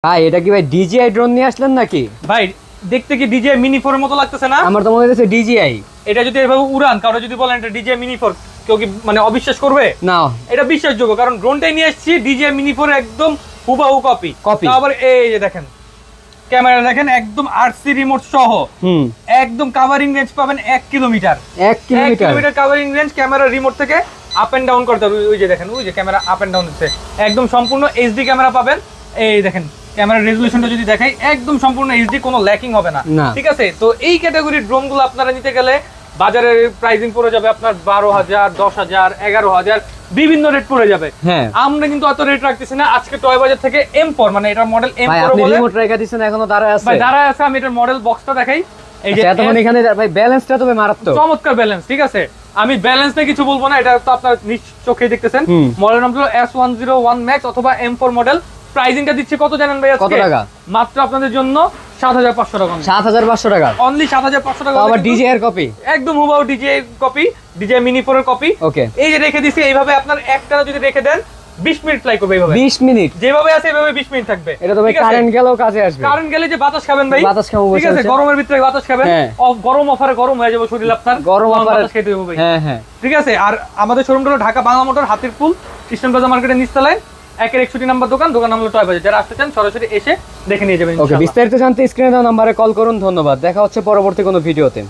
ভাই এটা কি ভাই ডিজিআই ড্রোন নিয়ে আসলেন নাকি? ভাই দেখতে কি ডিজে মিনি 4 এর মতো লাগতেছে না? আমার তো মনে হচ্ছে ডিজিআই। এটা যদি এভাবে উড়ান, কারো যদি বলেন এটা ডিজে মিনি 4, কেউ কি মানে অবিশ্বাস করবে? না, এটা বিশ্বাসযোগ্য, কারণ ড্রোনটাই নিয়ে আসছি ডিজে মিনি 4 একদম হুবাহু কপি। আবার এই যে দেখেন ক্যামেরা, দেখেন একদম আরসি রিমোট সহ। একদম কভারিং রেঞ্জ পাবেন 1 kilometre. 1 kilometre covering range, camera remote থেকে আপ এন্ড ডাউন করতে হবে। ওই যে দেখেন, ওই যে ক্যামেরা আপ এন্ড ডাউন হচ্ছে। একদম সম্পূর্ণ এইচডি ক্যামেরা পাবেন। এই দেখেন ক্যামেরার রেজোলিউশনটা যদি দেখাই, একদম সম্পূর্ণ এইচডি, কোনো ল্যাকিং হবে না। ঠিক আছে, তো এই ক্যাটাগরির ড্রোনগুলো আপনারা নিতে গেলে বাজারের প্রাইসিং পড়ে যাবে আপনার 12,000, 10,000, 11,000, বিভিন্ন রেট পড়ে যাবে। আমরা কিন্তু অত রেট রাখতেছি না। আজকে টয় বাজার থেকে M4, মানে এটার মডেল M4 বলে। আপনি রিমোট রেখে দিয়েছেন, এখনো দাঁড়ায় আছে। ভাই দাঁড়ায় আছে, আমি এটার মডেল বক্সটা দেখাই। এই যে এতক্ষণ এখানে ভাই ব্যালেন্সটা তবে মারাত্মক, চমৎকার ব্যালেন্স। ঠিক আছে, আমি ব্যালেন্স নিয়ে কিছু বলবো না, এটা তো আপনারা নিজ চোখেই দেখতেছেন। মডেল নাম হলো S101 Max অথবা M4 মডেল। প্রাইসিংটা দিচ্ছে কত জানেন ভাই আজকে? কত টাকা? মাত্র আপনাদের জন্য 7,500 টাকা। 7,500 টাকা অনলি 7,500 টাকা। আবার ডিজিআই এর কপি, একদম হুবাহু ডিজিআই কপি, ডিজিআই মিনি 4 এর কপি। ওকে, এই যে রেখে দিছি, এইভাবে আপনার একটা যদি রেখে দেন 20 মিনিট ফ্লাই করবে। এইভাবে 20 মিনিট যেভাবে আছে এইভাবে 20 মিনিট থাকবে। এটা তো ভাই কারেন্ট গেলেও কাজে আসবে। কারেন্ট গেলে যে বাতাস খাবেন ভাই, বাতাস খাবো। ঠিক আছে, গরমের ভিতরে বাতাস খাবেন। গরম অফারে গরম হয়ে যাবে শরীর আপনার, গরম অফারে বাতাস খেতে হবে ভাই। ঠিক আছে। আর আমাদের শোরুমটা হলো Dhaka Bangla Motor, Hatirpool, Eastern Plaza মার্কেটের নিচতলায়, 161 নাম্বার দোকান। দোকান নাম হলো টয় বাজার। যারা আসতে চান সরাসরি এসে দেখে নিয়ে যাবেন। ওকে, বিস্তারিত জানতে স্ক্রিনে দেওয়া নম্বরে কল করুন। ধন্যবাদ, দেখা হচ্ছে পরবর্তী কোনো ভিডিওতে।